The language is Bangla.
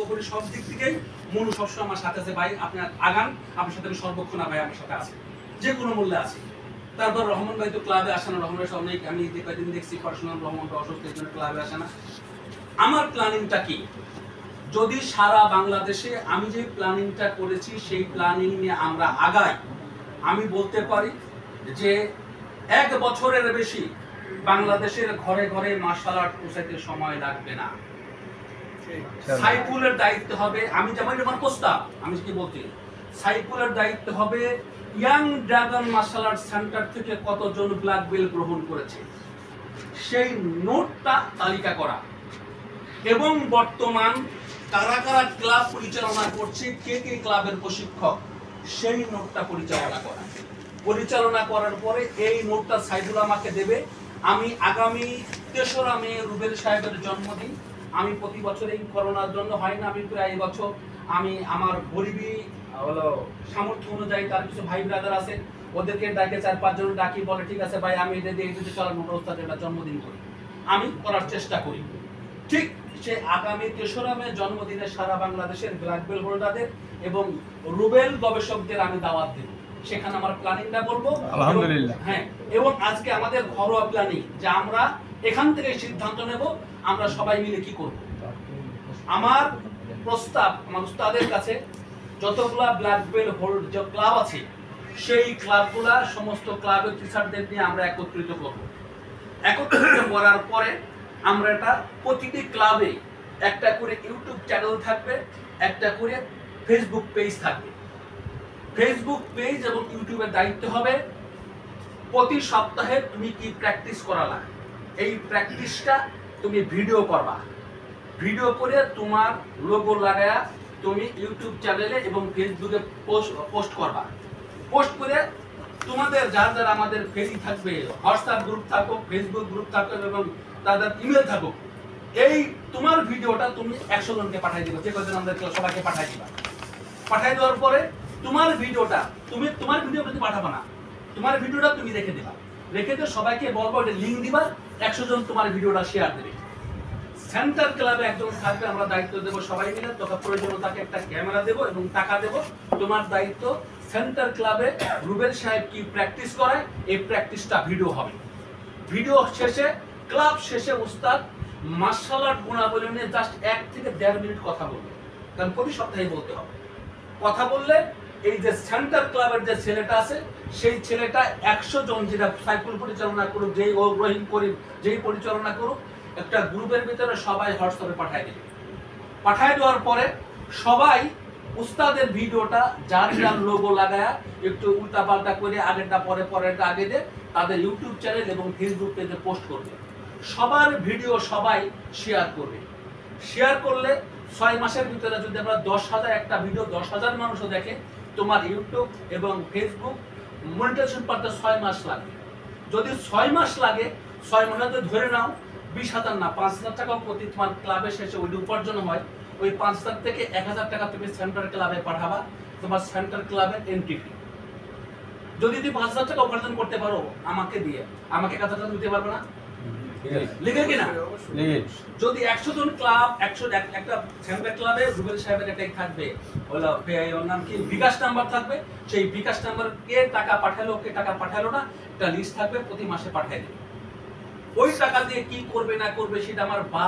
সর্বোপরি সব দিক থেকেই মনু সবসময় আমার সাথে আছে। ভাই আপনার আগান, আপনার সাথে আমি সর্বক্ষণ ভাই আমার সাথে আছে, যে কোনো মূল্যে আছে। তারপর রহমান ভাই তো ক্লাবে আসে না, রহমানের অনেক আমি যে কয়েকদিন দেখছি পড়াশোনার রহমানটা অসুস্থ, এই জন্য ক্লাবে আসে না। আমার প্ল্যানিংটা কি, যদি সারা বাংলাদেশে আমি যে প্ল্যানিংটা করেছি সেই প্ল্যানিং নিয়ে আমরা আগাই, আমি বলতে পারি যে 1 বছরের বেশি বাংলাদেশের ঘরে ঘরে মার্শাল আর্ট পৌঁছাইতে সময় লাগবে না। সাইফুলের দায়িত্ব হবে, আমি যেমন আমার প্রস্তাব, আমি কি বলছি, সাইফুলের দায়িত্ব হবে young dragon martial art centre থেকে কতজন ব্ল্যাক বেল্ট গ্রহণ করেছে সেই নোটটা তালিকা করা, এবং বর্তমান কারা কারা ক্লাব পরিচালনা করছে, কে কে ক্লাবের প্রশিক্ষক, সেই নোটটা পরিচালনা করার পরে এই নোটটা সাইদুল আমাকে দেবে। আমি আগামী 3রা মে রুবেল সাহেবের জন্মদিন, আমি প্রতি বছর এই করোনার জন্য হয় না, আমি প্রায় এই বছর আমি আমার গরিবী হলো সামর্থ্য অনুযায়ী, তার কিছু ভাই ব্রাদার আছে ওদেরকে ডাকে 4-5 জন ডাকি, বলে ঠিক আছে ভাই আমি এটা দিয়ে যদি চলার ব্যবস্থা একটা জন্মদিন করি, আমি করার চেষ্টা করি। ঠিক সে আগামী 3রা মে জন্মদিনে সারা বাংলাদেশের ব্ল্যাক বেল্ট হোল্ডারদের এবং রুবেল গবেষকদের আমি দাওয়াত দেব, সেখানে আমার প্ল্যানিংটা বলবো আলহামদুলিল্লাহ। হ্যাঁ, এবং আজকে আমাদের ঘরোয়া প্ল্যানিং যে আমরা এখান থেকে সিদ্ধান্ত নেব আমরা সবাই মিলে কি করব। আমার প্রস্তাব আমার উস্তাদের কাছে, যতগুলা ব্ল্যাক বেল্ট হোল্ড যে ক্লাব আছে সেই ক্লাবগুলা সমস্ত ক্লাবের টিচারদের নিয়ে আমরা একত্রিত করব। একত্রিত করার পরে আমরা এটা প্রতিটি ক্লাবে একটা করে ইউটিউব চ্যানেল থাকবে, একটা করে ফেসবুক পেজ থাকবে। ফেসবুক পেজ এবং ইউটিউবের দায়িত্ব হবে প্রতি সপ্তাহে তুমি কি প্র্যাকটিস করালা, এই প্র্যাকটিসটা তুমি ভিডিও করবা, ভিডিও করে তোমার লোগো লাগায়া তুমি ইউটিউব চ্যানেলে এবং ফেসবুকে পোস্ট করবা। পোস্ট করে তোমাদের যারা যারা আমাদের ফেসি থাকবে, হোয়াটসঅ্যাপ গ্রুপ থাকুক, ফেসবুক গ্রুপ থাকুক এবং তাদের ইমেল থাকুক, এই তোমার ভিডিওটা তুমি 100 জনকে পাঠিয়ে দিবা, যে কজন আমাদের সবাইকে পাঠিয়ে দিবা। পাঠিয়ে দেওয়ার পরে তোমার ভিডিওটা তোমার ভিডিও কিন্তু পাঠাবা না, তোমার ভিডিওটা তুমি রেখে দিবা, রেখে দিয়ে সবাইকে বলবো এটা লিঙ্ক দিবা, 100 জন তোমার ভিডিওটা শেয়ার দেবে। সেন্টার ক্লাবে একজন থাকবে, আমরা দায়িত্ব দেবো সবাই মিলে, তোকে প্রয়োজন তাকে একটা ক্যামেরা দেবো এবং টাকা দেবো, তোমার দায়িত্ব সেন্টার ক্লাবে রুবেল সাহেব কি প্র্যাকটিস করায় এই প্র্যাকটিসটা ভিডিও হবে। ভিডিও শেষে ক্লাব শেষে উস্তাদ মার্শাল আর্ট গুণাবলী নিয়ে জাস্ট 1 থেকে 1.5 মিনিট কথা বলবে, কারণ প্রতি সপ্তাহে বলতে হবে। কথা বললে এই যে সেন্টার ক্লাবের যে ছেলেটা আছে সেই ছেলেটা 100 জন, যেটা সাইকেল পরিচালনা করুক, যেই রহিম করিম যেই পরিচালনা করুক, একটা গ্রুপের ভিতরে সবাই হোয়াটসঅ্যাপে পাঠিয়ে দেবে। পাঠিয়ে দেওয়ার পরে সবাই উস্তাদের ভিডিওটা যার যার লোগো লাগায়া একটু উল্টা পাল্টা করে আগেরটা পরে পরেরটা আগে দিয়ে তাদের ইউটিউব চ্যানেল এবং ফেসবুক পেজে পোস্ট করবে। সবার ভিডিও সবাই শেয়ার করবে। শেয়ার করলে 6 মাসের ভিতরে যদি আমরা 10,000 একটা ভিডিও 10,000 মানুষও দেখে, তোমার ইউটিউব এবং ফেসবুক মনিটাইজেশন করতে 6 মাস লাগবে। যদি 6 মাস লাগে, 6 মাসে ধরে নাও 20,000 না 5,000 টাকা প্রতি তোমার ক্লাবে শেষে ওই উপার্জন হয়, ওই 5,000 থেকে 1,000 টাকা তুমি সেন্টার ক্লাবে পাঠাবা, তোমার সেন্টার ক্লাবের এন্ট্রি। যদি তুমি 5,000 টাকা উপার্জন করতে পারো আমাকে দিয়ে, আমাকে 1,000 টাকা দিতে পারবে না? লিখে কিনা? যদি 100 জন ক্লাব, 100 একটা সেন্টার ক্লাবে রুবেল সাহেবের একটা থাকবে, হলো ওর নাম কি, বিকাশ নাম্বার থাকবে, সেই বিকাশ নাম্বার কে টাকা পাঠালো কে টাকা পাঠালো না একটা লিস্ট থাকবে, প্রতি মাসে পাঠিয়ে দেবে। ওই টাকা দিয়ে কি করবে না করবে সেটা আমার